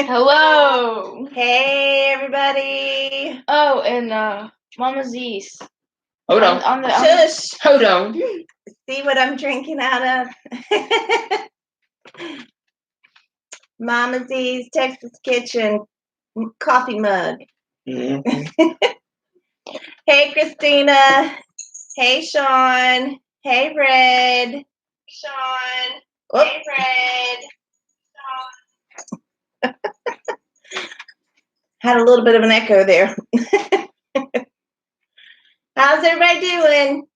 Hello. Hey, everybody. Oh, and Mama Z's. Hold on. Shush. Hold on. See what I'm drinking out of? Mama Z's Texas Kitchen coffee mug. Mm-hmm. Hey, Christina. Hey, Sean. Hey, Red. Sean. Oh. Hey, Red. Had a little bit of an echo there. How's everybody doing?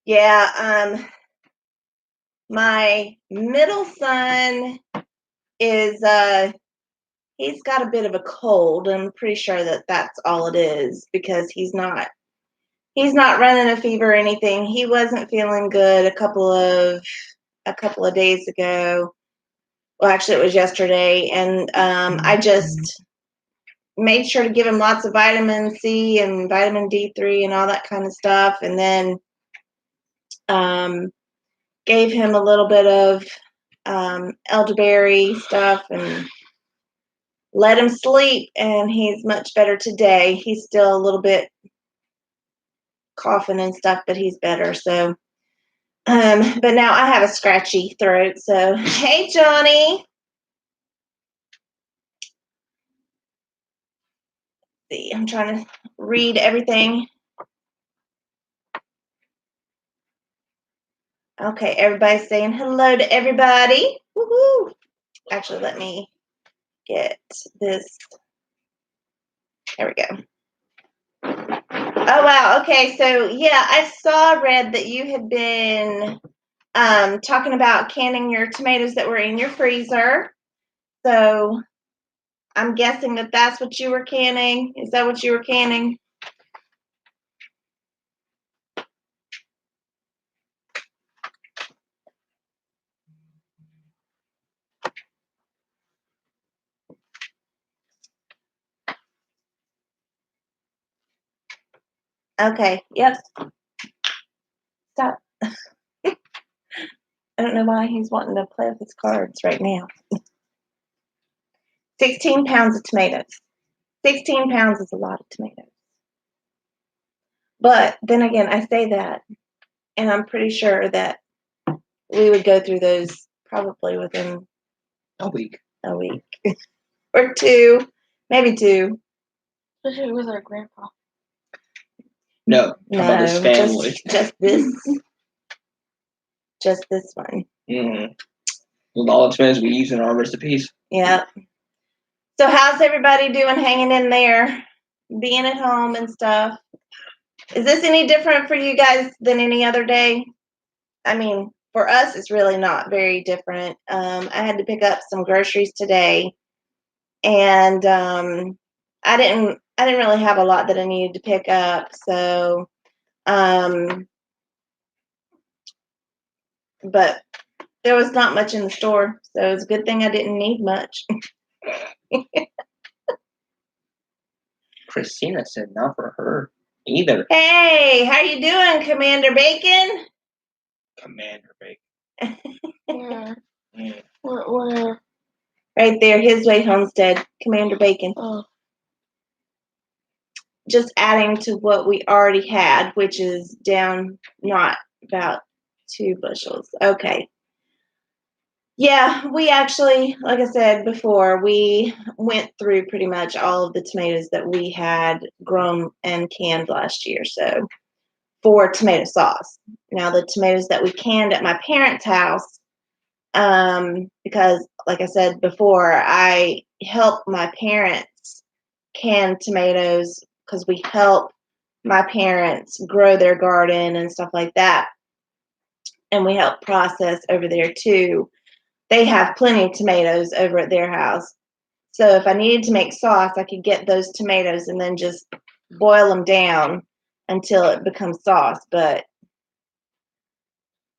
Yeah, my middle son is he's got a bit of a cold. I'm pretty sure that that's all it is because he's not running a fever or anything. He wasn't feeling good a couple of days ago. Well, actually it was yesterday, and I just made sure to give him lots of vitamin C and vitamin D3 and all that kind of stuff, and then gave him a little bit of elderberry stuff and let him sleep, and he's much better today. He's still a little bit coughing and stuff, but he's better. So, but now I have a scratchy throat. So, hey, Johnny. Let's see, I'm trying to read everything. Okay, everybody's saying hello to everybody. Woohoo! Actually, let me get this. There we go. Oh, wow. Okay, so yeah, I saw, Red, that you had been talking about canning your tomatoes that were in your freezer. So I'm guessing that that's what you were canning. Is that what you were canning? Okay, yep. Stop. I don't know why he's wanting to play with his cards right now. 16 pounds of tomatoes. 16 pounds is a lot of tomatoes. But then again, I say that, and I'm pretty sure that we would go through those probably within a week. Or two, maybe two. Especially with our grandpa. No, how about his family? Just this. Just this one. Mm-hmm. With all the tomatoes we use in our recipes. Yeah. So how's everybody doing hanging in there, being at home and stuff? Is this any different for you guys than any other day? I mean, for us, it's really not very different. I had to pick up some groceries today, and I didn't really have a lot that I needed to pick up. So, but there was not much in the store, so it's a good thing I didn't need much. Christina said not for her either. Hey, how you doing, Commander Bacon? Commander Bacon. Yeah. Mm. Where? Right there, His Way Homestead, Commander Bacon. Oh. Just adding to what we already had, which is down not about 2 bushels. Okay. Yeah, we actually, like I said before, we went through pretty much all of the tomatoes that we had grown and canned last year. So for tomato sauce. Now the tomatoes that we canned at my parents' house, because like I said before, I help my parents can tomatoes because we help my parents grow their garden and stuff like that. And we help process over there too. They have plenty of tomatoes over at their house. So if I needed to make sauce, I could get those tomatoes and then just boil them down until it becomes sauce. But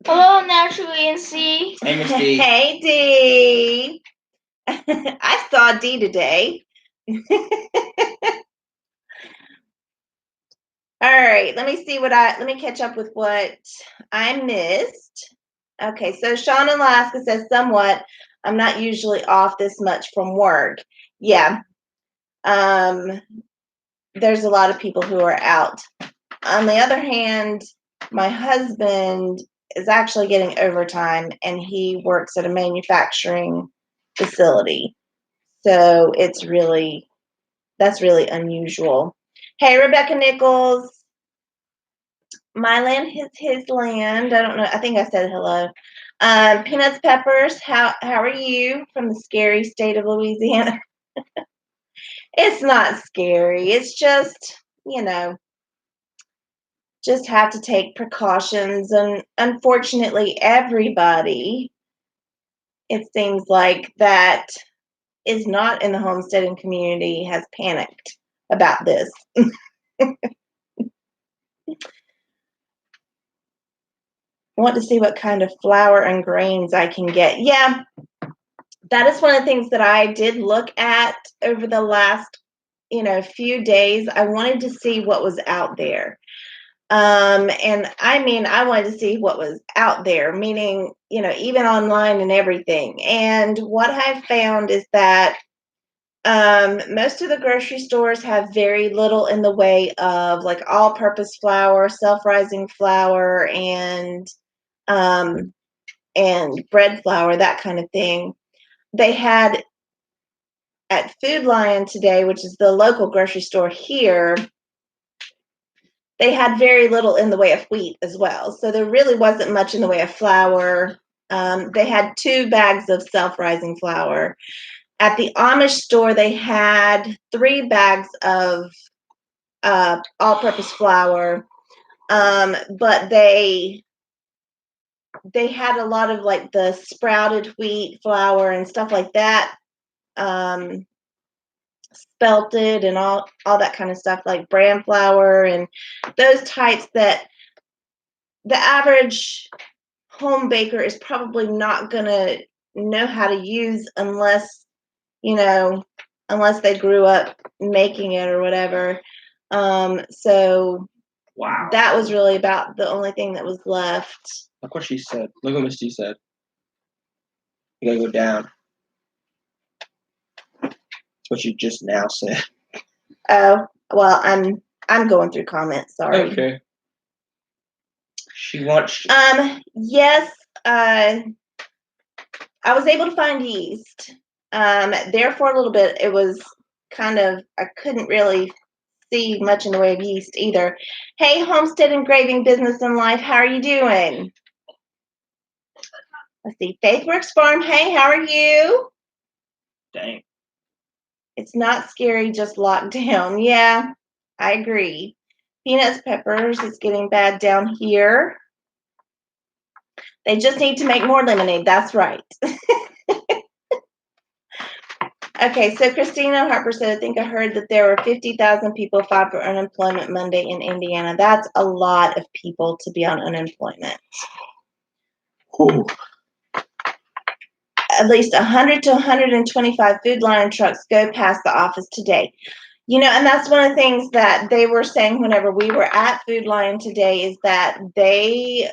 hello, Naturally and C. Hey, Miss D. Hey, D. I saw D today. All right, let me catch up with what I missed. Okay, so Sean in Alaska says somewhat. I'm not usually off this much from work. Yeah. There's a lot of people who are out. On the other hand, my husband is actually getting overtime and he works at a manufacturing facility. So that's really unusual. Hey, Rebecca Nichols. My land is his land. I don't know. I think I said hello. Peanuts Peppers, how are you from the scary state of Louisiana? It's not scary. It's just, just have to take precautions. And unfortunately, everybody, it seems like, that is not in the homesteading community has panicked about this. I want to see what kind of flour and grains I can get. Yeah, that is one of the things that I did look at over the last, few days. I wanted to see what was out there. And I mean, I wanted to see what was out there, meaning, even online and everything. And what I've found is that most of the grocery stores have very little in the way of like all-purpose flour, self-rising flour, and bread flour, that kind of thing. They had at Food Lion today, which is the local grocery store here, they had very little in the way of wheat as well. So there really wasn't much in the way of flour. They had 2 bags of self-rising flour. At the Amish store, they had 3 bags of all-purpose flour, but they had a lot of like the sprouted wheat flour and stuff like that, spelted and all that kind of stuff, like bran flour and those types that the average home baker is probably not going to know how to use unless they grew up making it or whatever. So Wow. that was really about the only thing that was left. Look what she said. Look what Misty said. You gotta go down. That's what you just now said. Oh, well, I'm going through comments, sorry. Okay. She wants. Yes, I was able to find yeast. There for a little bit, it was kind of, I couldn't really see much in the way of yeast either. Hey, Homestead Engraving Business and Life, how are you doing? Let's see, Faithworks Farm, hey, how are you? Dang. It's not scary, just locked down. Yeah, I agree. Peanuts Peppers is getting bad down here. They just need to make more lemonade. That's right. Okay, so Christina Harper said, I think I heard that there were 50,000 people filed for unemployment Monday in Indiana. That's a lot of people to be on unemployment. Ooh. At least 100 to 125 Food Lion trucks go past the office today. And that's one of the things that they were saying whenever we were at Food Lion today is that they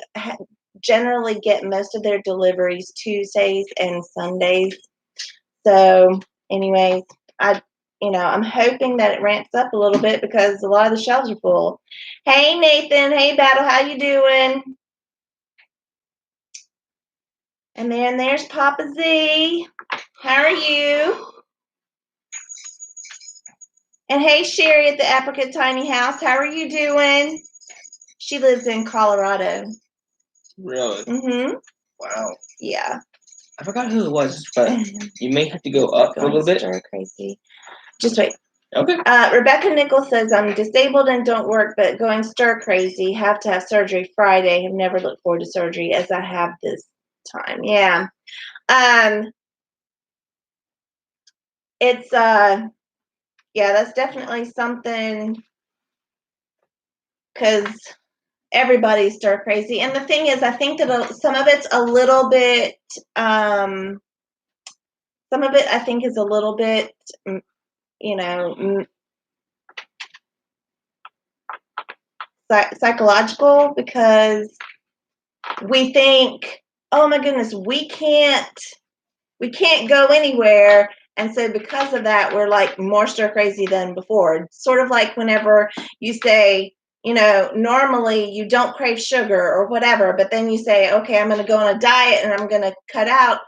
generally get most of their deliveries Tuesdays and Sundays. So anyways, I'm hoping that it ramps up a little bit because a lot of the shelves are full. Hey Nathan, hey Battle, how you doing? And then there's Papa Z. How are you? And hey Sherry at the Apricot Tiny House, how are you doing? She lives in Colorado. Really? Mm-hmm. Wow. Yeah. I forgot who it was, but you may have to go up a little bit. Stir crazy. Just wait. Okay. Rebecca Nichols says, I'm disabled and don't work, but going stir crazy. Have to have surgery Friday. Have never looked forward to surgery as I have this time. Yeah. It's, yeah, that's definitely something because everybody's stir crazy. And the thing is, I think that some of it's a little bit, some of it I think is a little bit, psychological because we think, oh my goodness, we can't go anywhere. And so because of that, we're like more stir crazy than before. It's sort of like whenever you say, normally you don't crave sugar or whatever, but then you say, okay, I'm going to go on a diet and I'm going to cut out,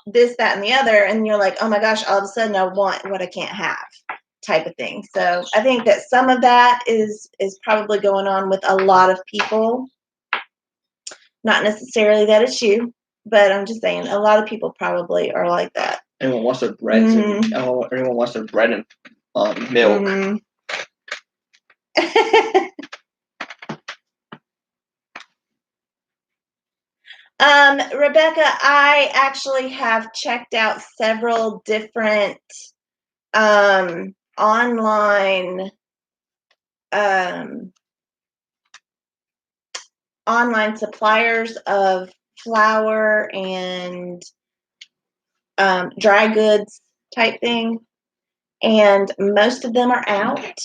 this, that, and the other. And you're like, oh my gosh, all of a sudden I want what I can't have type of thing. So I think that some of that is probably going on with a lot of people. Not necessarily that it's you, but I'm just saying a lot of people probably are like that. Everyone wants their bread. Everyone wants their bread and milk. Mm-hmm. Rebecca, I actually have checked out several different online suppliers of flour and dry goods type thing, and most of them are out.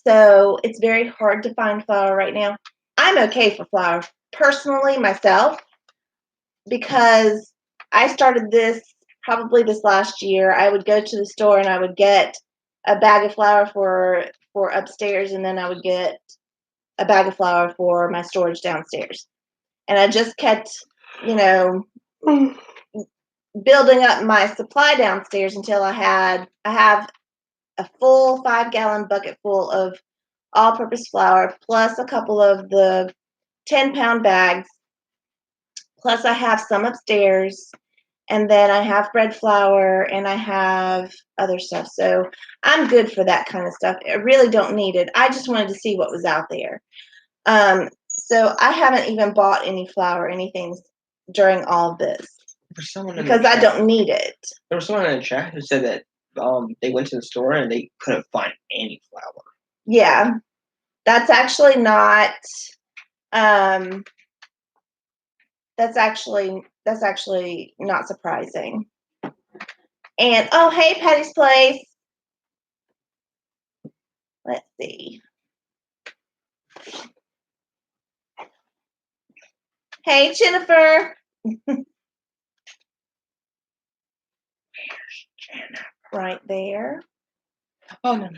So it's very hard to find flour right now. I'm okay for flour personally myself because I started this probably this last year. I would go to the store and I would get a bag of flour for upstairs, and then I would get a bag of flour for my storage downstairs. And I just kept, building up my supply downstairs until I have a full 5-gallon bucket full of all-purpose flour, plus a couple of the 10-pound bags, plus I have some upstairs, and then I have bread flour, and I have other stuff. So I'm good for that kind of stuff. I really don't need it. I just wanted to see what was out there. So I haven't even bought any flour or anything during all of this because I don't need it. There was someone in the chat who said that they went to the store and they couldn't find any flour. Yeah, that's actually not. That's actually not surprising. And oh, hey, Patty's Place. Let's see. Hey, Jennifer. Right there. Oh no.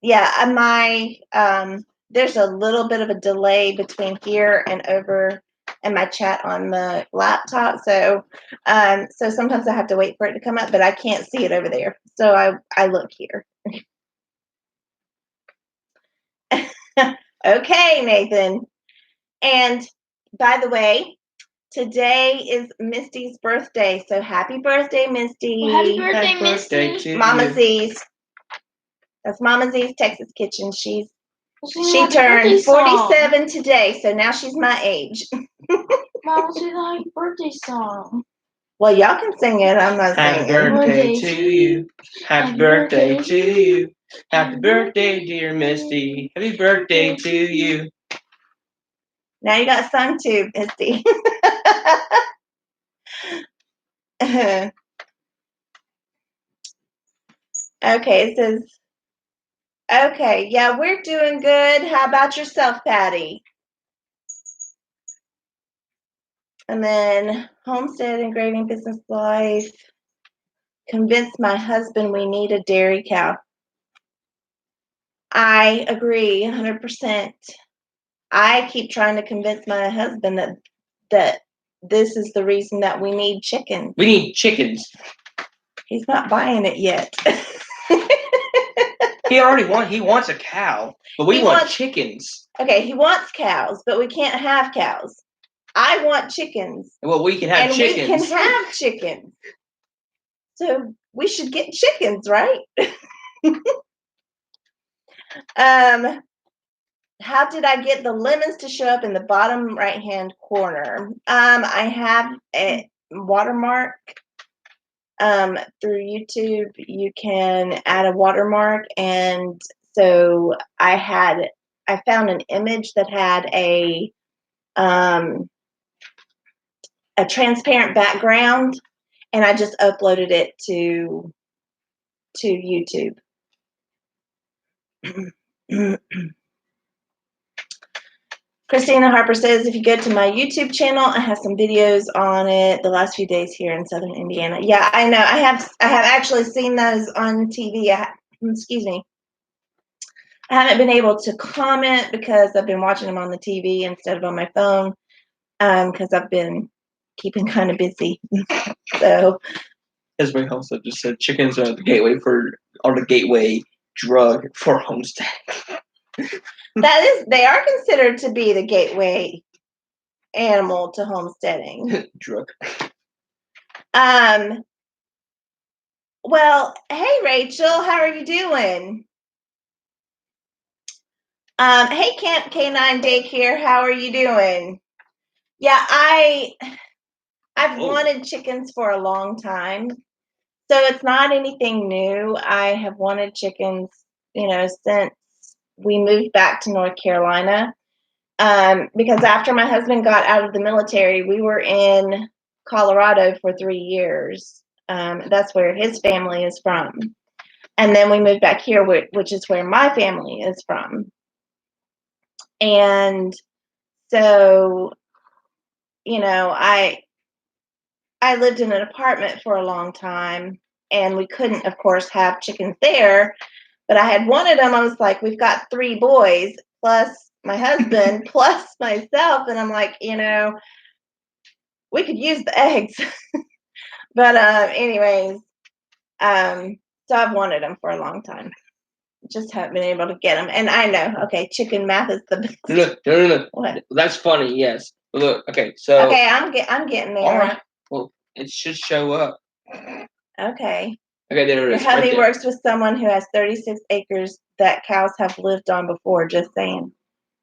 Yeah, my there's a little bit of a delay between here and over in my chat on the laptop, so sometimes I have to wait for it to come up, but I can't see it over there, so I look here. Okay, Nathan. And by the way, today is Misty's birthday, so happy birthday, Misty. Well, happy birthday, Misty. To Mama you. Z's. That's Mama Z's Texas Kitchen. She Happy turned birthday song. 47 today, so now she's my age. Mama, sing the happy birthday song. Well, y'all can sing it. I'm not Happy singing. birthday to you. Happy birthday to you. Happy birthday, dear Misty. Happy birthday to you. Now you got sung to, Misty. Okay, it says, okay, yeah, we're doing good. How about yourself, Patty? And then homestead, engraving, business life. Convinced my husband we need a dairy cow. I agree 100%. I keep trying to convince my husband that this is the reason that we need chicken. We need chickens. He's not buying it yet. He wants a cow, but we want chickens. Okay, he wants cows, but we can't have cows. I want chickens. Well, we can have chickens. We can have chickens. So we should get chickens, right? How did I get the lemons to show up in the bottom right-hand corner? I have a watermark. Through YouTube, you can add a watermark, and so I found an image that had a transparent background, and I just uploaded it to YouTube. Christina Harper says, if you go to my YouTube channel, I have some videos on it the last few days here in Southern Indiana. Yeah, I know. I have actually seen those on TV. Excuse me. I haven't been able to comment because I've been watching them on the TV instead of on my phone because I've been keeping kind of busy. So His way also just said chickens are the gateway drug for homestead. they are considered to be the gateway animal to homesteading. Drug. Well, hey Rachel, how are you doing? Hey Camp K9 Daycare, how are you doing? Yeah, I've wanted chickens for a long time. So it's not anything new. I have wanted chickens, since we moved back to North Carolina. Because after my husband got out of the military, we were in Colorado for 3 years. That's where his family is from. And then we moved back here, which is where my family is from. And so, I lived in an apartment for a long time, and we couldn't, of course, have chickens there. But I had wanted them. I was like, we've got 3 boys, plus my husband, plus myself. And I'm like, we could use the eggs. But anyways, so I've wanted them for a long time. Just haven't been able to get them. And I know, okay, chicken math is the best. No. What? That's funny, yes. But look, okay, so. Okay, I'm getting there. All right. Well, it should show up. Okay. Okay, there it is. Your hubby works with someone who has 36 acres that cows have lived on before, just saying.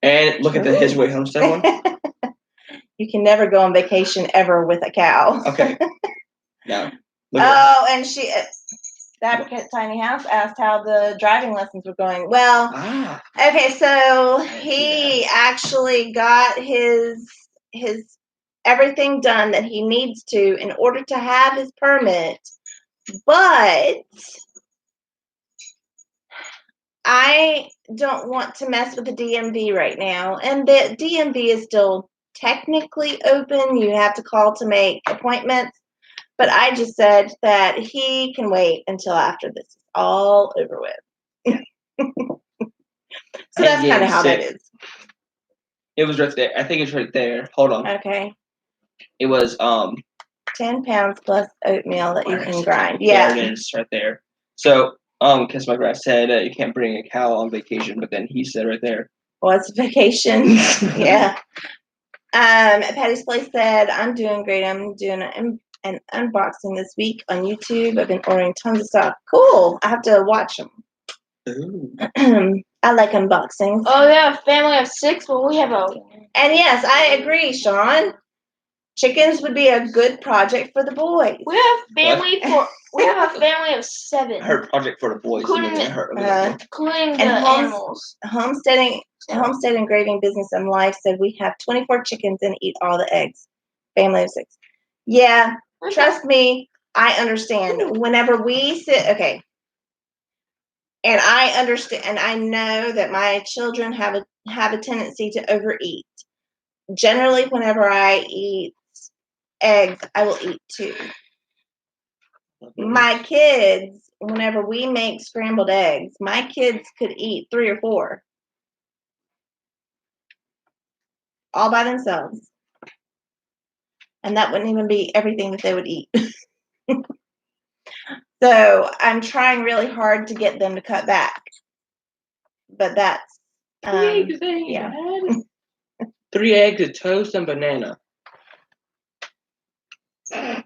And look at the His Way Homestead one. You can never go on vacation ever with a cow. Okay. No. And that tiny house asked how the driving lessons were going. Well, okay, so he actually got his everything done that he needs to in order to have his permit, but I don't want to mess with the DMV right now, and the DMV is still technically open. You have to call to make appointments. But I just said that he can wait until after this is all over with. So that's kind of how that is. It was right there. I think it's right there. Hold on. Okay. It was 10 pounds plus oatmeal that you can grind. Yeah. There it is, right there. So because my grad said you can't bring a cow on vacation, but then he said right there. Well, it's vacation. Yeah. Patty's Place said, I'm doing great. I'm doing an unboxing this week on YouTube. I've been ordering tons of stuff. Cool. I have to watch them. Ooh. I like unboxings. Oh, yeah, family of 6. Well, we have a. And yes, I agree, Sean. Chickens would be a good project for the boys. We have a family of 7. Her project for the boys. Including the animals. Homestead Engraving Business and Life said we have 24 chickens and eat all the eggs. Family of 6. Yeah, trust me, I understand. Whenever we sit, okay, and I understand, and I know that my children have a tendency to overeat. Generally, whenever I eat eggs, I will eat 2. My kids, whenever we make scrambled eggs, my kids could eat 3 or 4 all by themselves. And that wouldn't even be everything that they would eat. So I'm trying really hard to get them to cut back. But that's 3 eggs, yeah. 3 eggs, a toast, and banana. So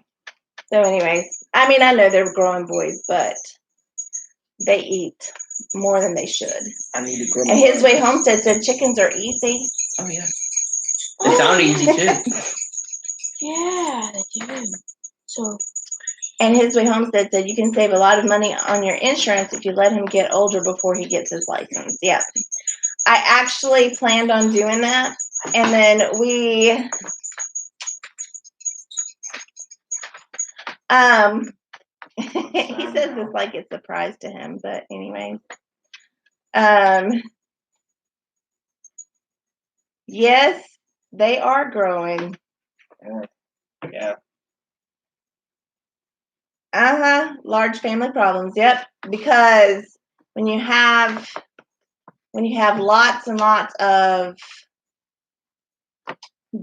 anyways, I mean, I know they're growing boys, but they eat more than they should. I need to grow. And His Way Homestead said chickens are easy. Oh yeah. They sound easy too. Yeah, they do. So. And His Way Homestead said you can save a lot of money on your insurance if you let him get older before he gets his license. Yeah. I actually planned on doing that. And then he says it's like a surprise to him, but anyway. Yes, they are growing. Yeah. Large family problems. Yep. Because when you have lots and lots of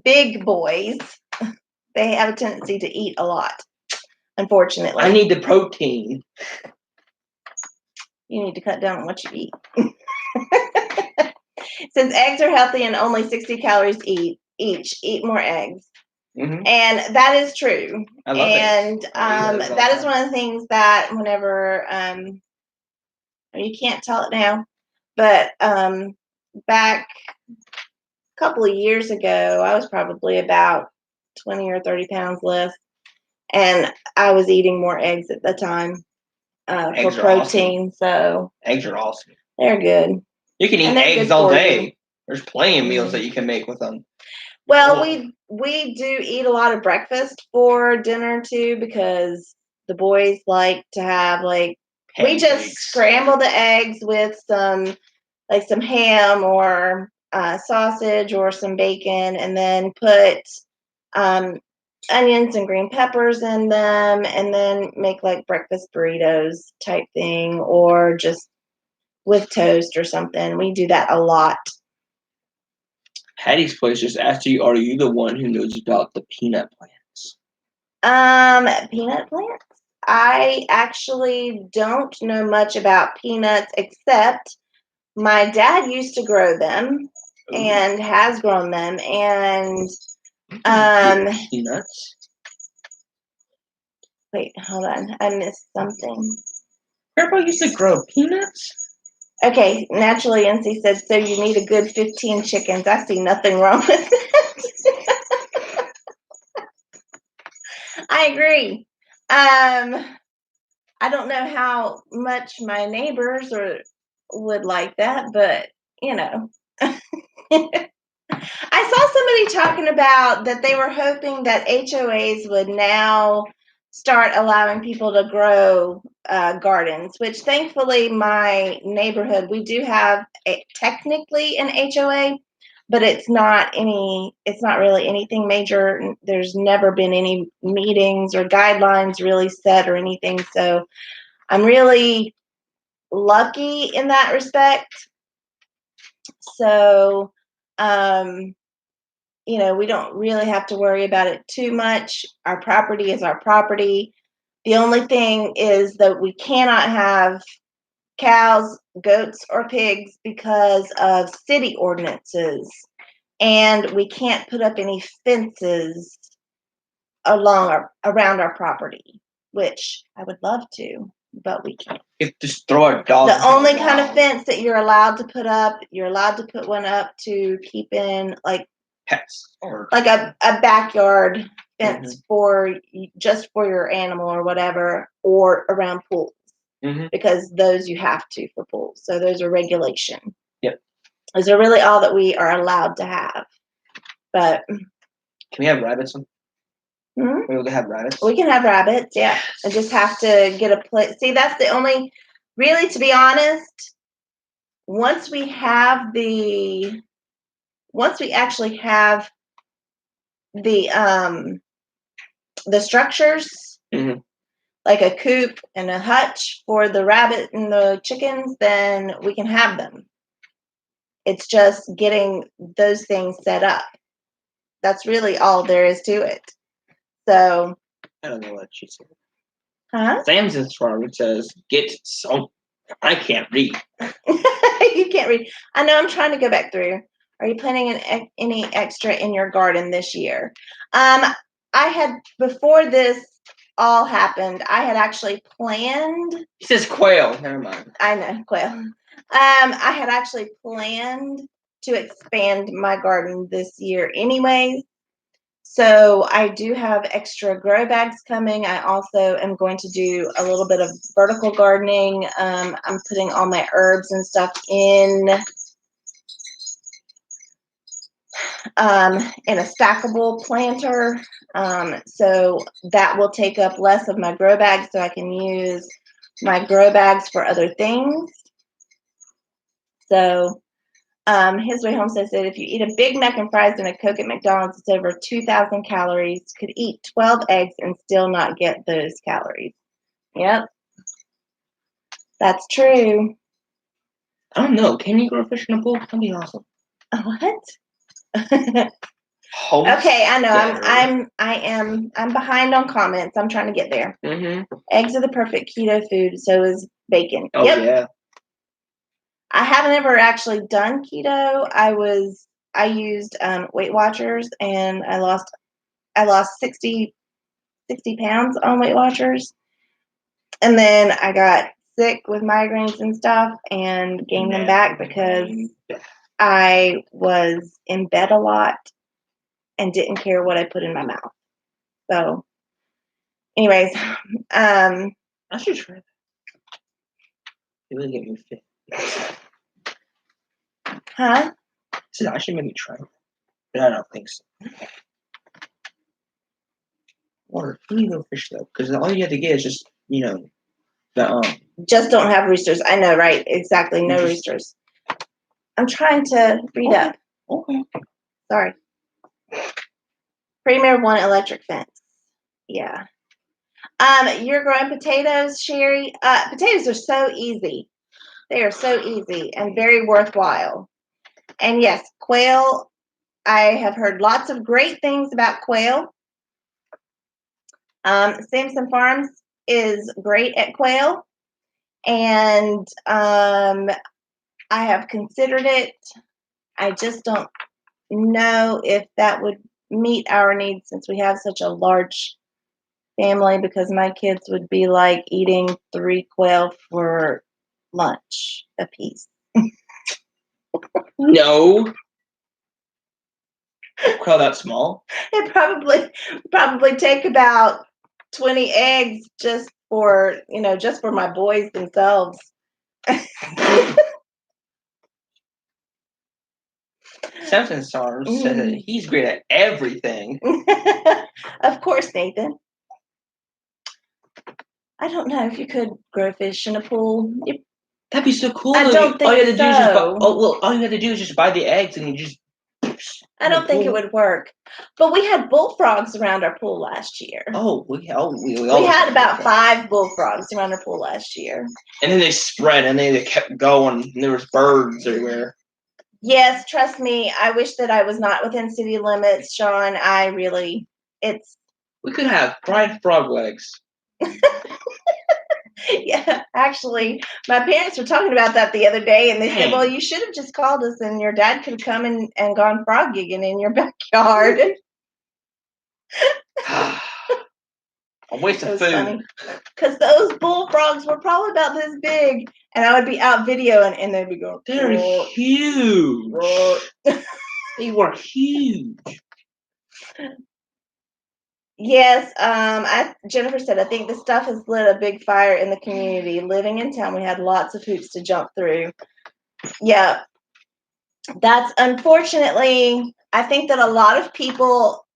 big boys, they have a tendency to eat a lot. Unfortunately, I need the protein. You need to cut down on what you eat. Since eggs are healthy and only 60 calories each, eat more eggs. Mm-hmm. And that is true. I love and it. that is one of the things that whenever you can't tell it now, but back a couple of years ago, I was probably about 20 or 30 pounds less, and I was eating more eggs at the time for protein. Awesome. So eggs are awesome. They're good. You can eat eggs all day. There's plenty of meals that you can make with them. Well, we do eat a lot of breakfast for dinner too, because the boys like to have we just scramble the eggs with some ham or sausage or some bacon, and then put onions and green peppers in them, and then make breakfast burritos type thing, or just with toast or something. We do that a lot. Hattie's place just asked you, are you the one who knows about the peanut plants? Peanut plants? I actually don't know much about peanuts, except my dad used to grow them. Ooh. And has grown them. And peanuts? Wait, hold on. I missed something. Grandpa used to grow peanuts? Okay, Naturally NC said, so you need a good 15 chickens. I see nothing wrong with it. I agree. I don't know how much my neighbors would like that, but I saw somebody talking about that they were hoping that HOAs would now start allowing people to grow gardens, which thankfully my neighborhood, we do have technically an HOA, but it's not really anything major. There's never been any meetings or guidelines really set or anything. So I'm really lucky in that respect. So, we don't really have to worry about it too much. Our property is our property. The only thing is that we cannot have cows, goats, or pigs because of city ordinances. And we can't put up any fences around our property, which I would love to, but we can't. If just throw a dog. The only kind of fence that you're allowed to put up, you're allowed to put one up to keep in pets, or a backyard fence for your animal or whatever, or around pools, because those you have to for pools. So those are regulation. Yep. Those are really all that we are allowed to have. But can we have rabbits? We're able to have rabbits. We can have rabbits, yeah. I just have to get a place. See, that's the only. Really, to be honest, once we actually have the structures, like a coop and a hutch for the rabbit and the chickens, then we can have them. It's just getting those things set up. That's really all there is to it. So I don't know what she said. Huh? Samson's farm says, get some. I can't read. You can't read. I know, I'm trying to go back through. Are you planning any extra in your garden this year? I had, before this all happened, I had actually planned. He says quail. Never mind. I know, quail. I had actually planned to expand my garden this year anyways. So I do have extra grow bags coming. I also am going to do a little bit of vertical gardening. I'm putting all my herbs and stuff in a stackable planter. So that will take up less of my grow bags, so I can use my grow bags for other things. So his way home says that if you eat a Big Mac and fries and a Coke at McDonald's, it's over 2,000 calories. Could eat 12 eggs and still not get those calories. Yep. That's true. I don't know. Can you grow fish in a pool? That'd be awesome. What? Host Okay, I know. dinner. I'm behind on comments. I'm trying to get there. Mm-hmm. Eggs are the perfect keto food, so is bacon. Oh, Yep. yeah. I haven't ever actually done keto. I used Weight Watchers, and I lost 60 pounds on Weight Watchers. And then I got sick with migraines and stuff and gained them back because I was in bed a lot and didn't care what I put in my mouth. So, anyways, I should try that. It really get me fit. huh? I said I should maybe try that. But I don't think so. Or you need no fish though, because all you have to get is just the Just don't have roosters. I know, right? Exactly. No roosters. I'm trying to read up. Okay. Sorry. Premier One electric fence. Yeah. You're growing potatoes, Sherry. Potatoes are so easy. They are so easy and very worthwhile. And yes, quail. I have heard lots of great things about quail. Samson Farms is great at quail, and I have considered it. I just don't know if that would meet our needs since we have such a large family, because my kids would be like eating 3 quail for lunch a piece. No. Quail that small? It probably take about 20 eggs just for my boys themselves. Samson Stars said that he's great at everything. Of course, Nathan. I don't know if you could grow fish in a pool. That'd be so cool. I don't think all you had to do is just so. all you had to do is just buy the eggs and you just. I don't think it would work. But we had bullfrogs around our pool last year. Oh, we had about 5 bullfrogs around our pool last year. And then they spread and they kept going and there was birds everywhere. Yes, trust me. I wish that I was not within city limits, Sean. We could have fried frog legs. Yeah, actually, my parents were talking about that the other day, and they said, well, you should have just called us, and your dad could have come and gone frog gigging in your backyard. A waste of food. Because those bullfrogs were probably about this big, and I would be out videoing, and they'd be going, they're huge. They were huge. Yes, Jennifer said, I think the stuff has lit a big fire in the community. Living in town, we had lots of hoops to jump through. Yeah, that's unfortunately, I think that a lot of people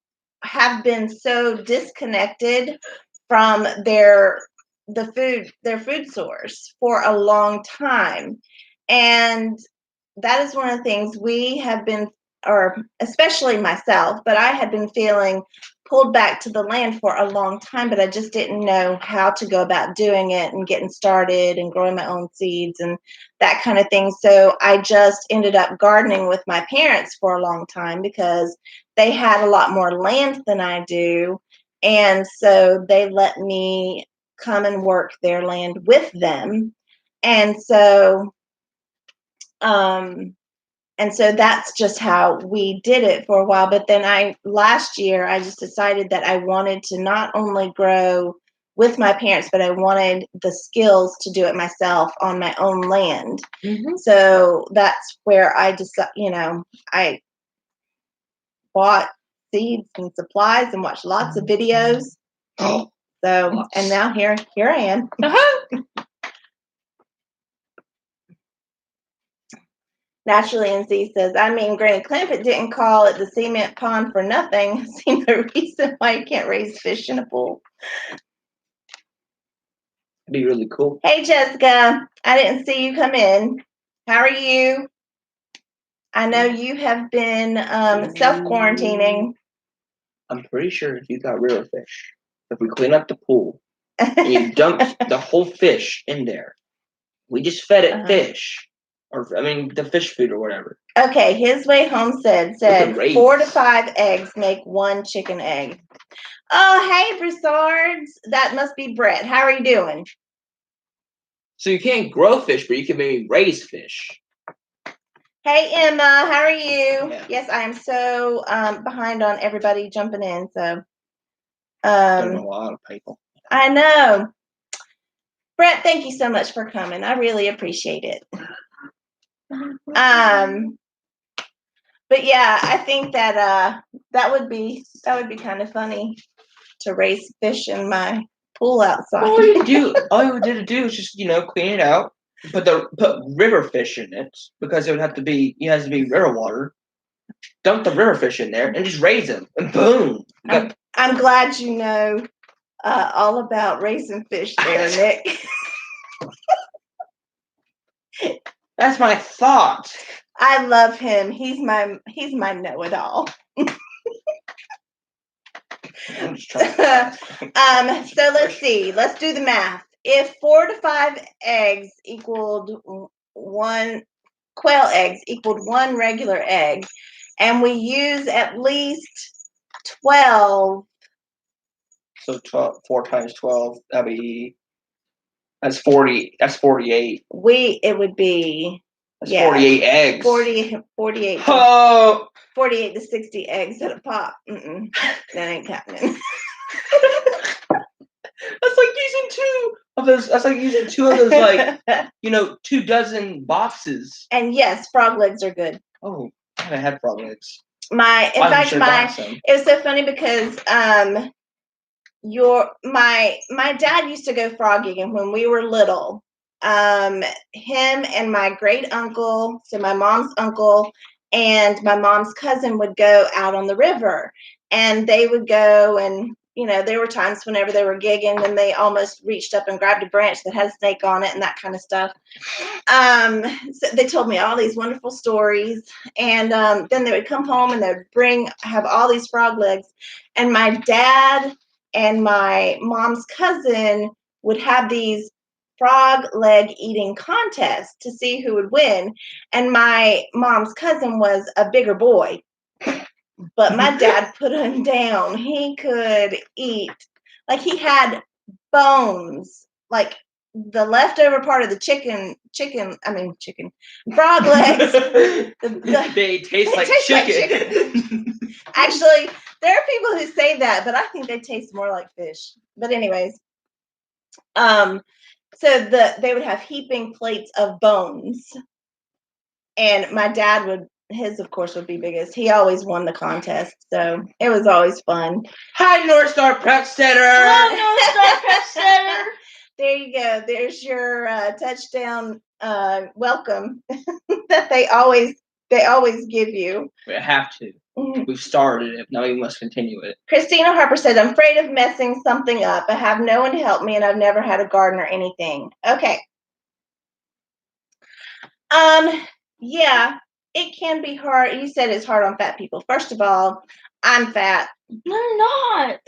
have been so disconnected from their food source for a long time. And that is one of the things we have been, or especially myself, but I had been feeling pulled back to the land for a long time, but I just didn't know how to go about doing it and getting started and growing my own seeds and that kind of thing. So I just ended up gardening with my parents for a long time because they had a lot more land than I do. And so they let me come and work their land with them. And so that's just how we did it for a while. But then last year, I just decided that I wanted to not only grow with my parents, but I wanted the skills to do it myself on my own land. Mm-hmm. So that's where I decided, I bought seeds and supplies and watched lots of videos. So, and now here I am. Naturally, NC says, I mean, Granny Clampett didn't call it the cement pond for nothing. I see no reason why you can't raise fish in a pool. That'd be really cool. Hey, Jessica. I didn't see you come in. How are you? I know you have been self-quarantining. I'm pretty sure if you got river fish, if we clean up the pool and you dump the whole fish in there, we just fed it fish, or the fish food or whatever. Okay, His Way Home said 4 to 5 eggs make 1 chicken egg. Oh, hey, Broussards. That must be Brett. How are you doing? So you can't grow fish, but you can maybe raise fish. Hey, Emma. How are you? Yeah. Yes, I am so behind on everybody jumping in. So, Don't know a lot of people. I know. Brett, thank you so much for coming. I really appreciate it. But yeah, I think that that would be kind of funny to raise fish in my pool outside. All you did to do is just clean it out, put river fish in it because it has to be river water. Dump the river fish in there and just raise them, and boom. I'm glad you know all about raising fish there, Nick. That's my thought. I love him. He's my know-it-all. I'm just trying so let's see. Let's do the math. If 4 to 5 eggs equaled 1 quail eggs equaled 1 regular egg, and we use at least 12. So 4 times 12, that's 40. That's 48. It would be. That's 48 eggs. 48. Oh. 48 to 60 eggs at a pop. That ain't happening. That's like using 2 of those. That's like using 2 of those, 2 dozen boxes. And yes, frog legs are good. Oh, I haven't had frog legs. It was so funny because my dad used to go frogging, and when we were little, him and my great uncle, so my mom's uncle, and my mom's cousin would go out on the river, and they would go, and there were times whenever they were gigging and they almost reached up and grabbed a branch that had a snake on it and that kind of stuff. So they told me all these wonderful stories, and then they would come home and they'd have all these frog legs, and my dad and my mom's cousin would have these frog leg eating contests to see who would win. And my mom's cousin was a bigger boy, but my dad put him down. He could eat, like he had bones, like the leftover part of the chicken, frog legs. They taste like chicken. Actually, there are people who say that, but I think they taste more like fish. But anyways, so they would have heaping plates of bones, and my dad his of course would be biggest. He always won the contest, so it was always fun. Hi, North Star Pet Center. Hello, North Star Pet Center. There you go. There's your touchdown welcome that they always give you. We have to. We've started it. Now we must continue it. Christina Harper said, I'm afraid of messing something up. I have no one to help me, and I've never had a garden or anything. Okay. Yeah, it can be hard. You said it's hard on fat people. First of all, I'm fat. They're not.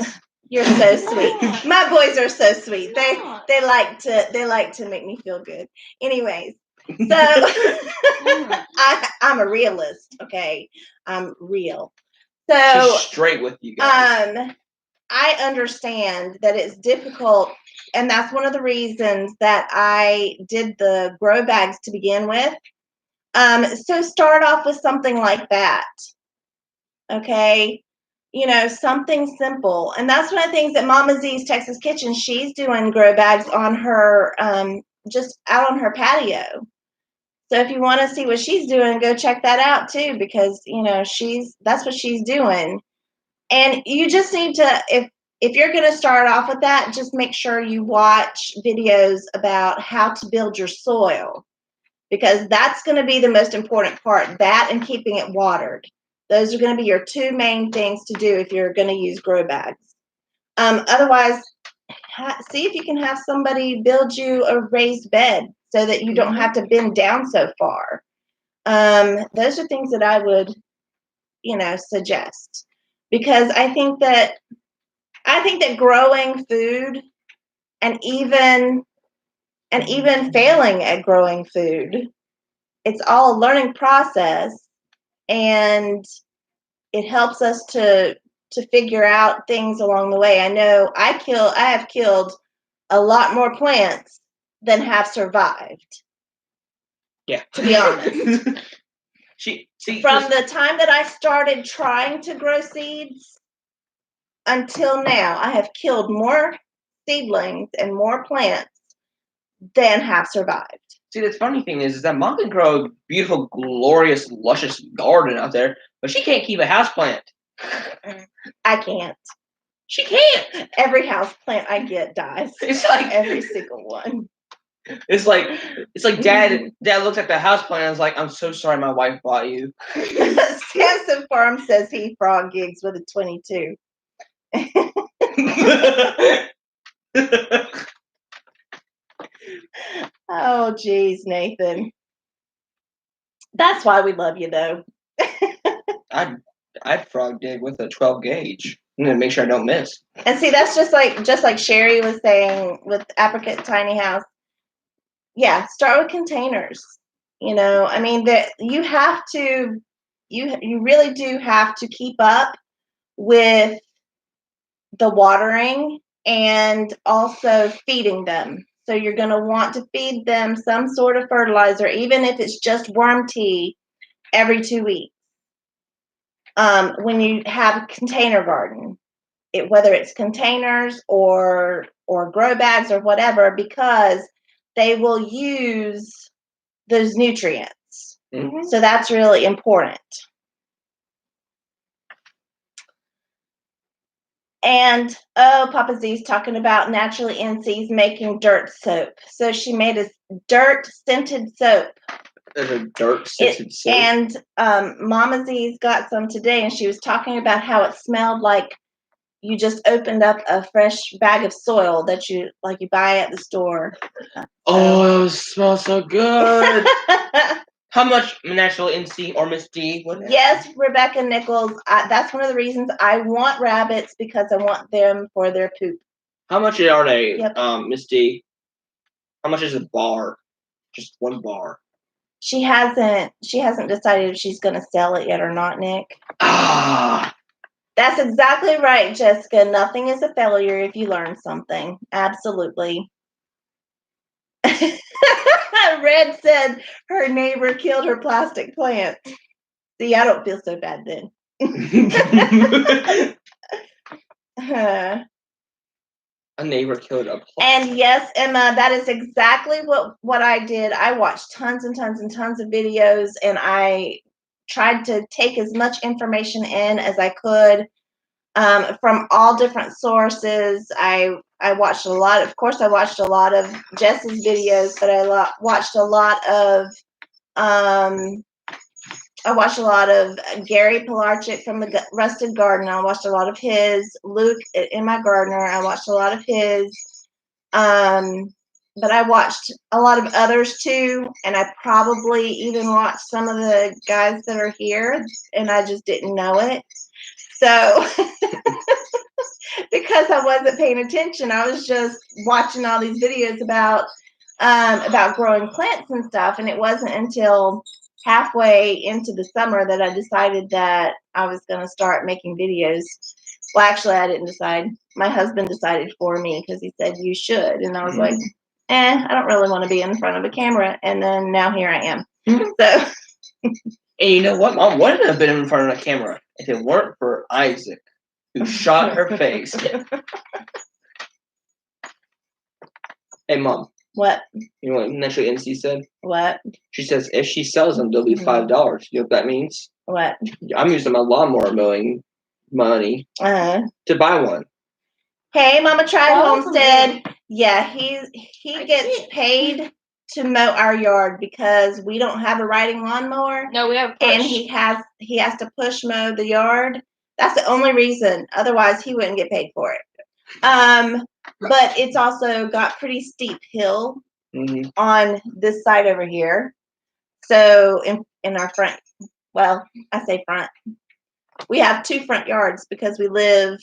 You're so sweet. My boys are so sweet. They like to make me feel good. Anyways, so I'm a realist, okay? I'm real. So she's straight with you guys. I understand that it's difficult, and that's one of the reasons that I did the grow bags to begin with. So start off with something like that. Okay? Something simple. And that's one of the things that Mama Z's Texas Kitchen, she's doing grow bags on her, just out on her patio. So if you want to see what she's doing, go check that out too, because, that's what she's doing. And you just need to, if you're going to start off with that, just make sure you watch videos about how to build your soil, because that's going to be the most important part, that and keeping it watered. Those are going to be your 2 main things to do if you're going to use grow bags. Otherwise, see if you can have somebody build you a raised bed so that you don't have to bend down so far. Those are things that I would, suggest, because I think that growing food and even failing at growing food, it's all a learning process, and it helps us to figure out things along the way. I know I have killed a lot more plants than have survived. Yeah. To be honest. From the time that I started trying to grow seeds until now, I have killed more seedlings and more plants than have survived. See, the funny thing is that Mom can grow a beautiful, glorious, luscious garden out there, but she can't keep a houseplant. I can't. She can't. Every houseplant I get dies. It's like every single one. It's like Dad looks at the houseplant and is like, "I'm so sorry, my wife bought you." Samson Farm says he frog gigs with a 22. Oh, geez, Nathan. That's why we love you, though. I'd frog dig with a 12 gauge. I'm gonna make sure I don't miss. And see, that's just like Sherry was saying with Apricot Tiny House. Yeah, start with containers. I mean that you really do have to keep up with the watering and also feeding them. So you're going to want to feed them some sort of fertilizer, even if it's just worm tea, every 2 weeks. When you have a container garden, whether it's containers or grow bags or whatever, because they will use those nutrients. Mm-hmm. So that's really important. And Papa Z's talking about Naturally NC's making dirt soap. So she made a dirt scented soap. There's a dirt scented soap. And Mama Z's got some today, and she was talking about how it smelled like you just opened up a fresh bag of soil that you buy at the store. Oh, it smells so good. How much Natural NC or Miss D? Yes, Rebecca Nichols. That's one of the reasons I want rabbits, because I want them for their poop. How much are they, yep. Miss D? How much is a bar? Just one bar. She hasn't decided if she's going to sell it yet or not, Nick. That's exactly right, Jessica. Nothing is a failure if you learn something. Absolutely. Red said her neighbor killed her plastic plant. See, I don't feel so bad then. A neighbor killed a plant. And yes, Emma, that is exactly what I did. I watched tons and tons and tons of videos, and I tried to take as much information in as I could from all different sources. I watched a lot. Of course, I watched a lot of Jess's videos, but I watched a lot of Gary Pilarchik from the Rusted Garden. I watched a lot of his. Luke in my gardener. I watched a lot of his. But I watched a lot of others too, and I probably even watched some of the guys that are here, and I just didn't know it. So because I wasn't paying attention, I was just watching all these videos about growing plants and stuff, and it wasn't until halfway into the summer that I decided that I was going to start making videos. Well, actually, I didn't decide. My husband decided for me, because he said you should, and I was like, I don't really want to be in front of a camera. And then now here I am. So. And you know what? Mom wouldn't have been in front of a camera if it weren't for Isaac, who shot her face. Hey, Mom. What? You know what Naturally NC said? What? She says if she sells them, they'll be $5. You know what that means? What? I'm using my lawnmower mowing money to buy one. Hey, Mama Tried Homestead. Yeah, he gets paid to mow our yard because we don't have a riding lawnmower. No, we have push. And he has to push mow the yard. That's the only reason. Otherwise, he wouldn't get paid for it. But it's also got pretty steep hill on this side over here. So in our front, well, I say front. We have 2 front yards because we live.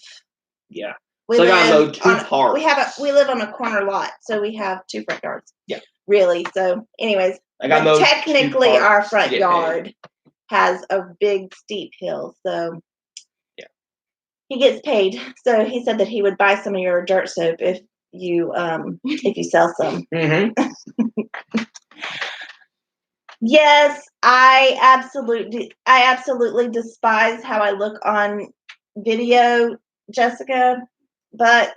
Yeah. We So I live gotta mow 2 on, parts. we live on a corner lot, so we have 2 front yards. Yeah. Really. So, anyways, I gotta mow 2 technically parts our to front get yard has a big steep hill. So yeah, he gets paid. So he said that he would buy some of your dirt soap if you sell some. Yes, I absolutely despise how I look on video, Jessica, but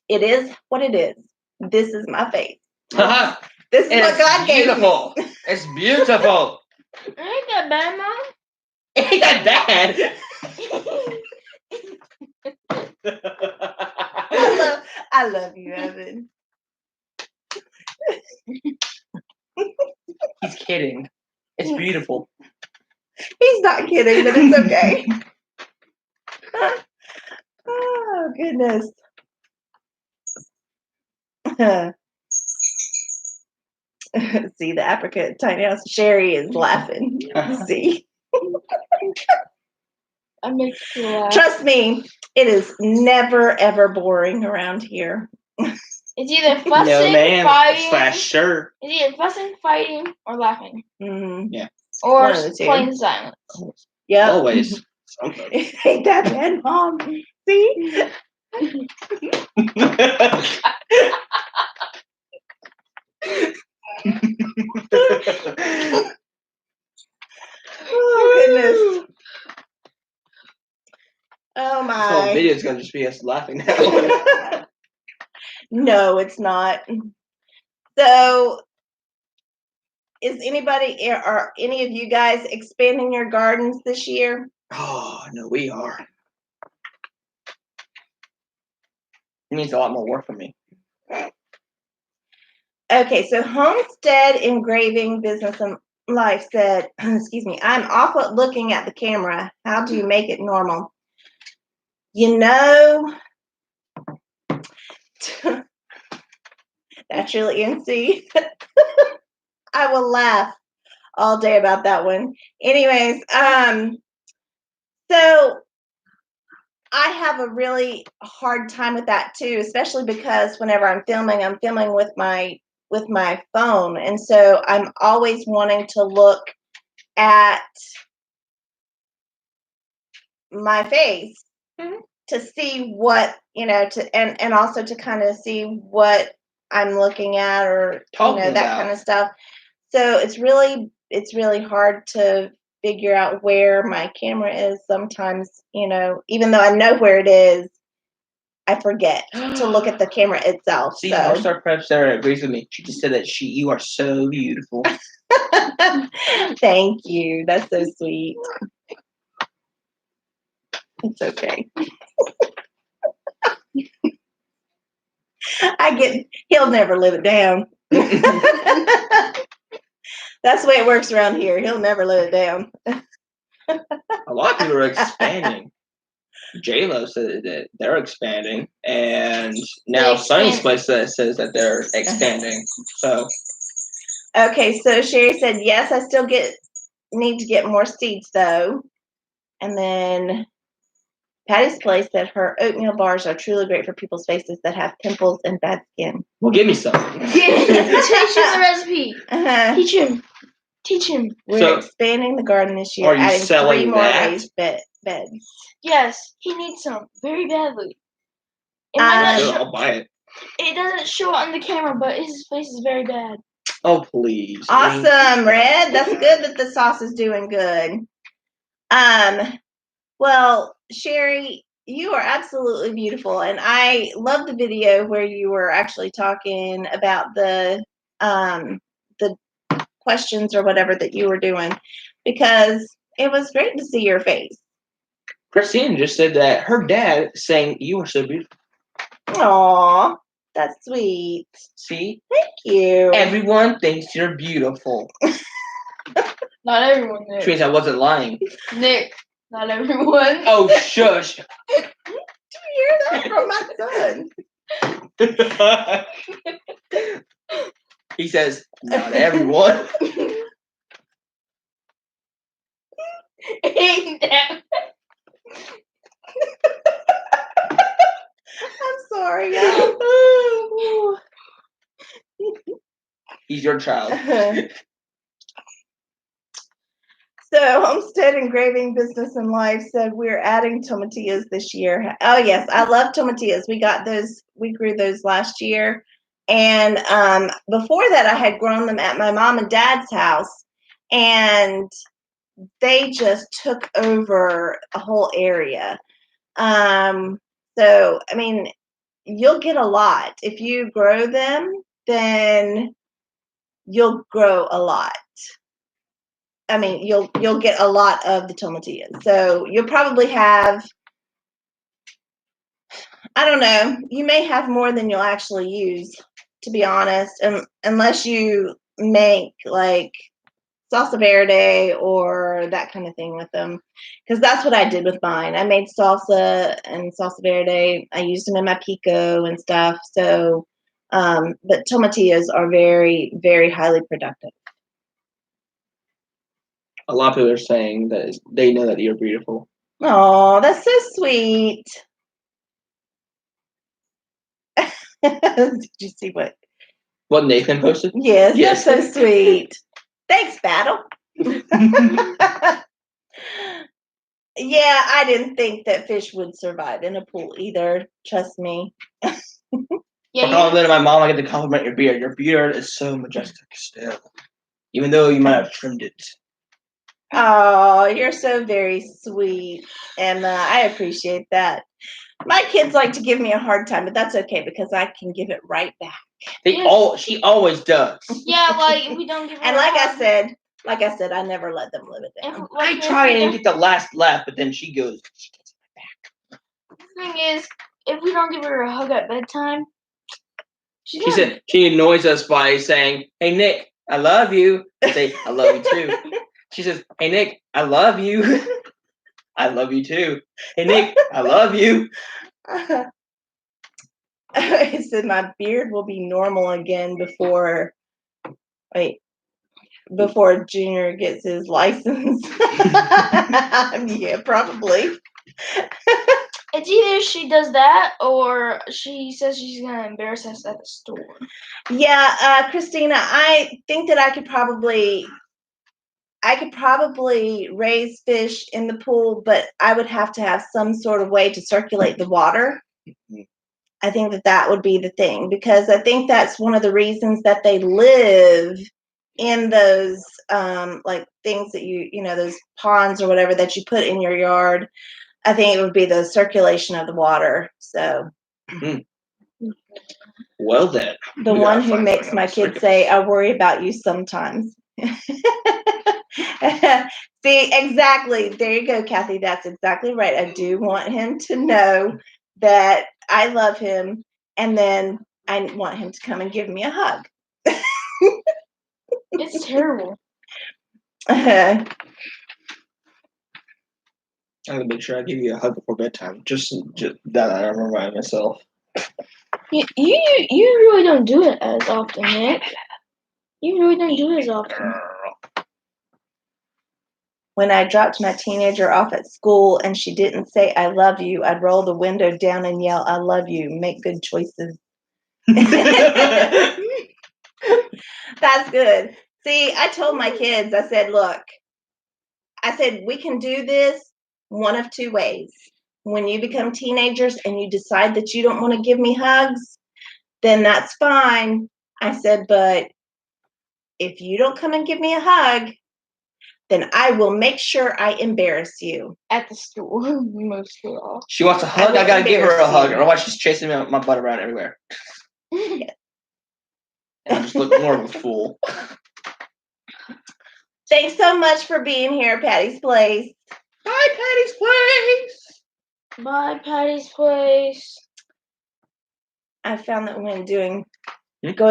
it is what it is. This is my face. This is what God gave me. It's beautiful. Ain't that bad, Mom? Ain't that bad? I love you, Evan. He's kidding. It's beautiful. He's not kidding, but it's okay. Oh, goodness. See, the apricot tiny house. Sherry is laughing. See? I make you laugh. Trust me, it is never, ever boring around here. It's either fussing, No, ma'am. fighting. Sure. It's either fussing, fighting, or laughing. Mm-hmm. Yeah. Or One of the two. plain silence. Yeah. Always. Something. Ain't that bad, Mom? See? Oh, goodness. Oh, my. This whole video is going to just be us laughing now. No, it's not. So, is anybody, are any of you guys expanding your gardens this year? Oh, no, we are. It needs a lot more work for me. Okay, so Homestead Engraving Business and Life said, excuse me, I'm awful at looking at the camera. How do you make it normal? You know, that's really NC. I will laugh all day about that one. Anyways, so I have a really hard time with that too, especially because whenever I'm filming with my phone, and so I'm always wanting to look at my face to see what, and also to kind of see what I'm looking at, or that kind of stuff. So it's really hard to figure out where my camera is sometimes, even though I know where it is, I forget to look at the camera itself. See, so. our star prep Sarah agrees with me. She just said that you are so beautiful. Thank you. That's so sweet. It's okay. He'll never live it down. That's the way it works around here. He'll never live it down. A lot of people are expanding. J-Lo said that they're expanding, and now Sunny's place says that they're expanding. So, okay, so Sherry said, yes, I still need to get more seeds though. And then Patty's place said her oatmeal bars are truly great for people's faces that have pimples and bad skin. Well, give me some. Teach him the recipe. Uh-huh. Teach him. We're expanding the garden this year, are you adding selling 3 more that? raised beds. Yes, he needs some very badly. I'll buy it. It doesn't show on the camera, but his face is very bad. Oh, please. Awesome, Red. That's good that the sauce is doing good. Well, Sherry, you are absolutely beautiful, and I love the video where you were actually talking about the questions or whatever that you were doing, because it was great to see your face. Christine just said that her dad saying you are so beautiful. Aw, that's sweet. See? Thank you. Everyone thinks you're beautiful. Not everyone, Nick. Which means I wasn't lying. Nick, not everyone. Oh, shush. Did you hear that from my son? He says, not everyone. I'm sorry, y'all. He's your child. So, Homestead Engraving Business and Life said we're adding tomatillas this year. Oh yes, I love tomatillas. We got those. We grew those last year, and before that, I had grown them at my mom and dad's house, and they just took over a whole area. So, I mean, you'll get a lot if you grow them. Then you'll grow a lot. I mean, you'll get a lot of the tomatillas. So you'll probably have, I don't know, you may have more than you'll actually use, to be honest, unless you make like salsa verde or that kind of thing with them, because that's what I did with mine. I made salsa and salsa verde. I used them in my pico and stuff. So, but tomatillas are very, very highly productive. A lot of people are saying that they know that you're beautiful. Oh, that's so sweet. Did you see what Nathan posted? Yes, Yes. that's so sweet. Thanks, Battle. Yeah, I didn't think that fish would survive in a pool either. Trust me. Yeah, For complimenting my mom, I get to compliment your beard. Your beard is so majestic still, even though you might have trimmed it. Oh, you're so very sweet, Emma. I appreciate that. My kids like to give me a hard time, but that's okay because I can give it right back. She always does. Yeah, like if we don't give her And a like hug, I said, I never let them live it down. I try and get the last laugh, but then she goes. The thing is, if we don't give her a hug at bedtime, She said she annoys us by saying, "Hey Nick, I love you." I say, "I love you too." She says, "Hey Nick, I love you." I love you too. Hey Nick, I love you. I said my beard will be normal again before Junior gets his license. Yeah, probably. it's either she does that or she says she's gonna embarrass us at the store. Yeah, Christina, I think that I could probably raise fish in the pool, but I would have to have some sort of way to circulate the water. I think that would be the thing, because I think that's one of the reasons that they live in those like things that those ponds or whatever that you put in your yard. I think it would be the circulation of the water. So well then, the one who makes my kids say, "I worry about you sometimes." See, exactly. There you go, Kathy. That's exactly right. I do want him to know that I love him, and then I want him to come and give me a hug. It's terrible. I'm gonna make sure I give you a hug before bedtime. Just that I remind myself. You really don't do it as often, Nick. You really don't do it as often. When I dropped my teenager off at school and she didn't say "I love you," I'd roll the window down and yell, "I love you. Make good choices." That's good. See, I told my kids, I said, look, we can do this one of two ways. When you become teenagers and you decide that you don't want to give me hugs, then that's fine. I said, but if you don't come and give me a hug, then I will make sure I embarrass you. At the school, most of all. She wants a hug. I gotta give her a hug, or otherwise she's chasing my butt around everywhere. And I just look more of a fool. Thanks so much for being here, Patty's Place. Bye, Patty's Place. Bye, Patty's Place. I found that when going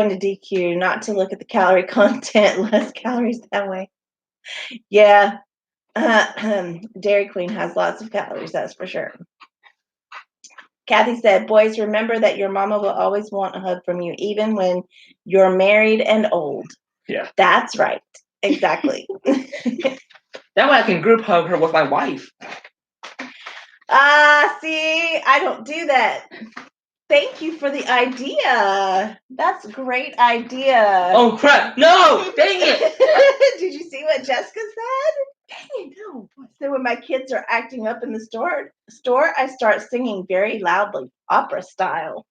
to DQ, not to look at the calorie content, less calories that way. Yeah, Dairy Queen has lots of calories, that's for sure. Kathy said, boys, remember that your mama will always want a hug from you, even when you're married and old. Yeah. That's right. Exactly. That way I can group hug her with my wife. See, I don't do that. Thank you for the idea. That's a great idea. Oh, crap. No! Dang it! Did you see what Jessica said? Dang it, no. So when my kids are acting up in the store, I start singing very loudly, opera style.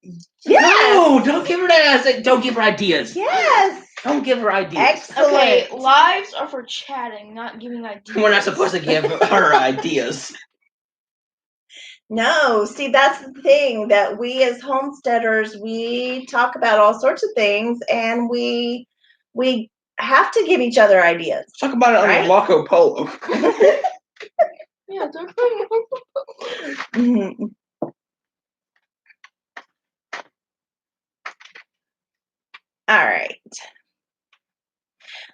Yes. No! Don't give her that. I said, don't give her ideas. Yes. Don't give her ideas. Excellent. Okay, lives are for chatting, not giving ideas. We're not supposed to give her ideas. No, see, that's the thing, that we as homesteaders, we talk about all sorts of things, and we have to give each other ideas. Talk about it on Right? the Marco Polo. Yeah, Mhm. All right.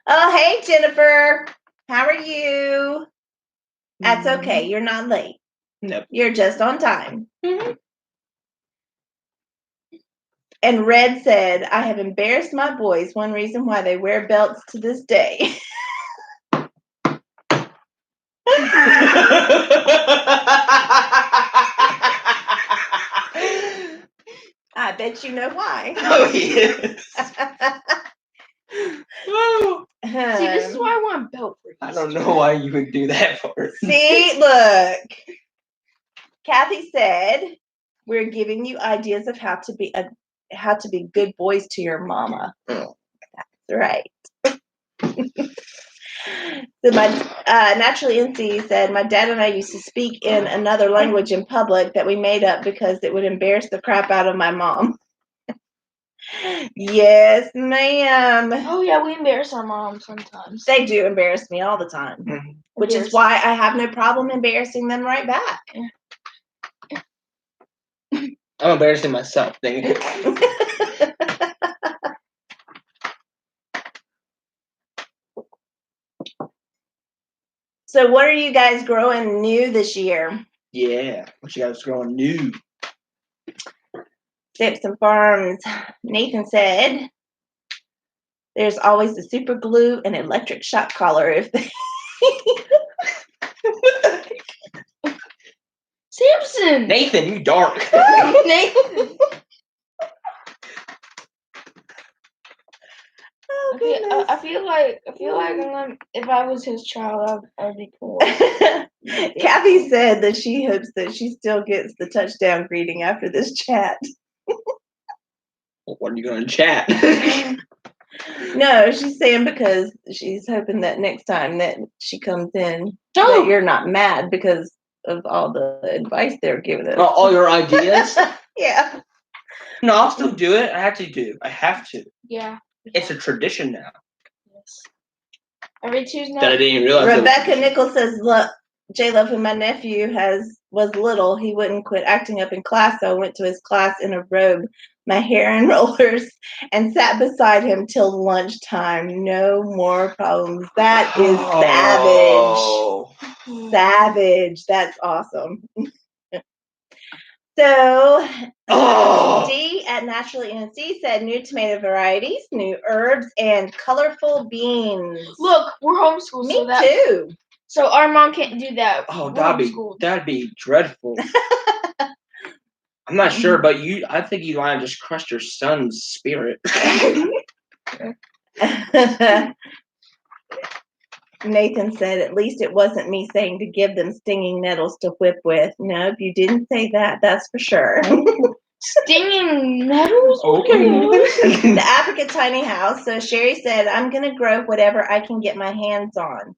Oh, hey, Jennifer. How are you? That's okay. You're not late. Nope. You're just on time. And Red said, I have embarrassed my boys. One reason why they wear belts to this day. I bet you know why. Oh, yes. Oh. See, this is why I want a belt for you. I don't know why you would do that for her. See, look. Kathy said, we're giving you ideas of how to be good boys to your mama. Oh. That's right. So my Naturally NC said, my dad and I used to speak in another language in public that we made up because it would embarrass the crap out of my mom. Yes, ma'am. Oh yeah, we embarrass our moms sometimes. They do embarrass me all the time, which is why I have no problem embarrassing them right back. I'm embarrassing myself. Dang it. So what are you guys growing new this year? Yeah, what you guys growing new? Simpson Farms. Nathan said, there's always the super glue and electric shock collar if they Samson! Nathan, you dark. Nathan. Oh, I feel like if I was his child, I'd be cool. Kathy said that she hopes that she still gets the touchdown greeting after this chat. What are you going to chat? No, she's saying because she's hoping that next time that she comes in, that you're not mad because of all the advice they're giving us. All your ideas? Yeah. No, I'll still do it. I actually do. I have to. Yeah. It's a tradition now. Yes. Every Tuesday night. That I didn't even realize. Rebecca Nichols says, look, J-Love, when my nephew was little, he wouldn't quit acting up in class, so I went to his class in a robe, my hair in rollers, and sat beside him till lunchtime. No more problems. That is savage. Savage. That's awesome. So, D at Naturally NC said new tomato varieties, new herbs, and colorful beans. Look, we're homeschooled. Me too. So our mom can't do that. Oh, We're that'd be dreadful. I'm not sure, but I think you might have just crushed your son's spirit. Nathan said, at least it wasn't me saying to give them stinging nettles to whip with. Nope, you didn't say that, that's for sure. Stinging nettles? Okay. The African tiny house. So Sherry said, I'm going to grow whatever I can get my hands on.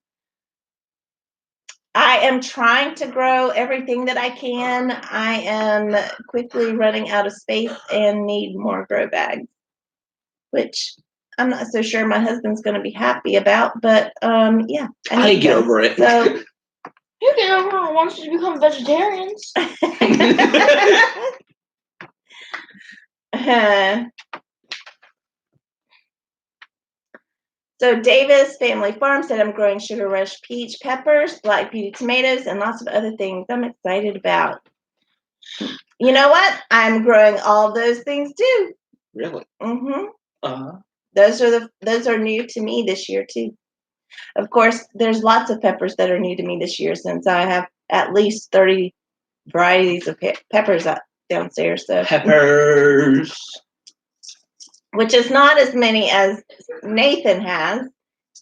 I am trying to grow everything that I can. I am quickly running out of space and need more grow bags, which I'm not so sure my husband's going to be happy about, but yeah. I get over it. So you get over it once you become vegetarians. So Davis Family Farm said, I'm growing Sugar Rush peach peppers, black beauty tomatoes, and lots of other things I'm excited about. You know what? I'm growing all of those things too. Really? Mm-hmm. Uh-huh. Those are new to me this year too. Of course, there's lots of peppers that are new to me this year since I have at least 30 varieties of peppers downstairs. So Peppers. which is not as many as Nathan has.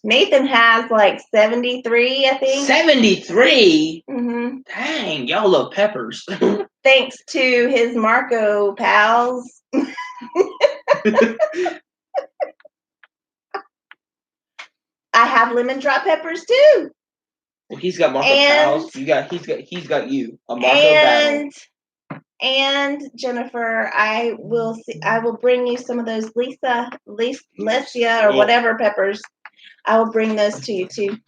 Nathan has like 73, I think. 73? Mm-hmm. Dang, y'all love peppers. Thanks to his Marco pals. I have lemon drop peppers too. Well, he's got Marco pals. He's got you. A Marco battle. And Jennifer, I will bring you some of those Lesia or whatever peppers. I will bring those to you too.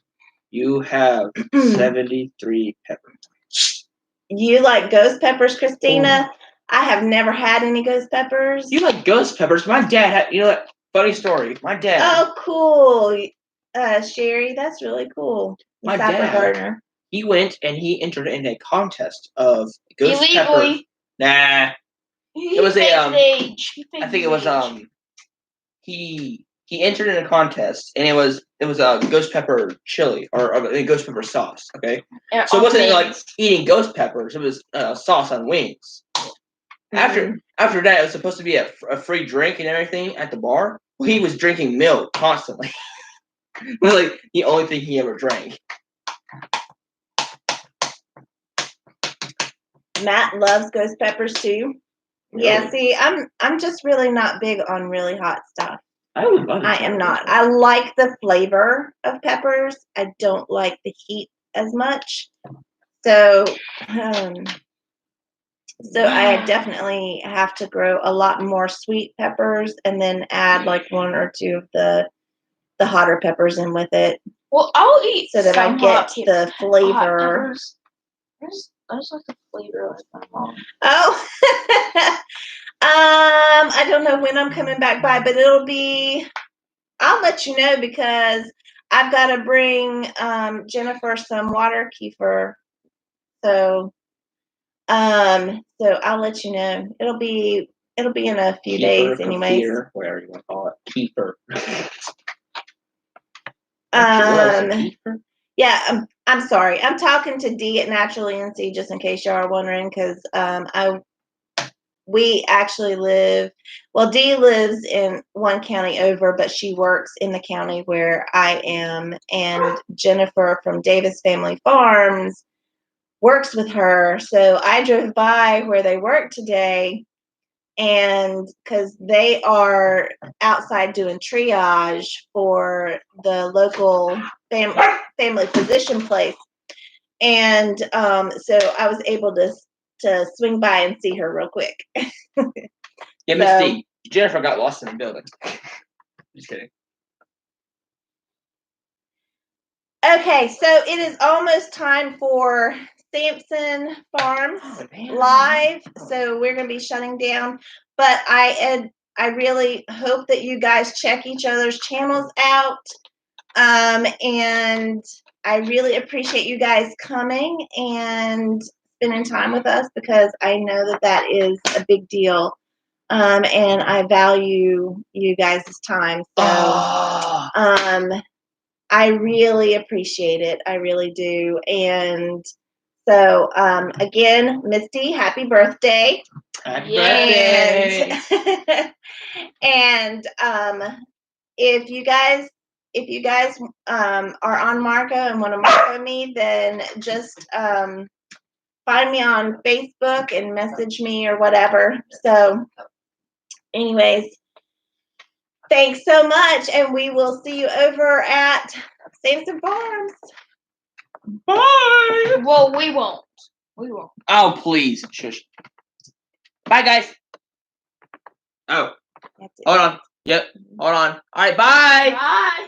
You have 73 peppers. You like ghost peppers, Christina? Oh. I have never had any ghost peppers. You like ghost peppers? My dad had, funny story. My dad. Oh, cool. Sherry, that's really cool. My dad, he went and he entered in a contest of ghost peppers. Nah. It was I think it was he entered in a contest and it was a ghost pepper chili or a ghost pepper sauce, okay? So it wasn't like eating ghost peppers, it was sauce on wings. After that, it was supposed to be a free drink and everything at the bar. Well, he was drinking milk constantly. It was like the only thing he ever drank. Matt loves ghost peppers too. Really? Yeah, see, I'm just really not big on really hot stuff. I would love it. I am not. I like the flavor of peppers. I don't like the heat as much. So I definitely have to grow a lot more sweet peppers and then add like one or two of the hotter peppers in with it. Well, I'll eat so that I get the flavor. I just like the flavor of my mom. Oh, I don't know when I'm coming back by, but I'll let you know because I've got to bring Jennifer some water kefir. So I'll let you know. It'll be in a few days anyway. Kefir, whatever you want to call it. Kefir. Yeah, I'm sorry. I'm talking to Dee at Natural NC just in case y'all are wondering because we actually Dee lives in one county over, but she works in the county where I am, and Jennifer from Davis Family Farms works with her. So I drove by where they work today, and because they are outside doing triage for the local family physician place, and so I was able to swing by and see her real quick. Yeah, Miss D. Jennifer got lost in the building. Just kidding. Okay, so it is almost time for Sampson Farms live. So we're going to be shutting down. But I really hope that you guys check each other's channels out. And I really appreciate you guys coming and spending time with us because I know that is a big deal. And I value you guys' time. So I really appreciate it. I really do. And so again, Misty, happy birthday. Happy birthday. And if you guys are on Marco and want to Marco me, then just find me on Facebook and message me or whatever. So anyways, thanks so much, and we will see you over at Sampson Farms. Bye. Well, we won't. We won't. Oh, please. Shush. Bye, guys. Oh. Hold on. Yep. Hold on. All right, bye. Bye.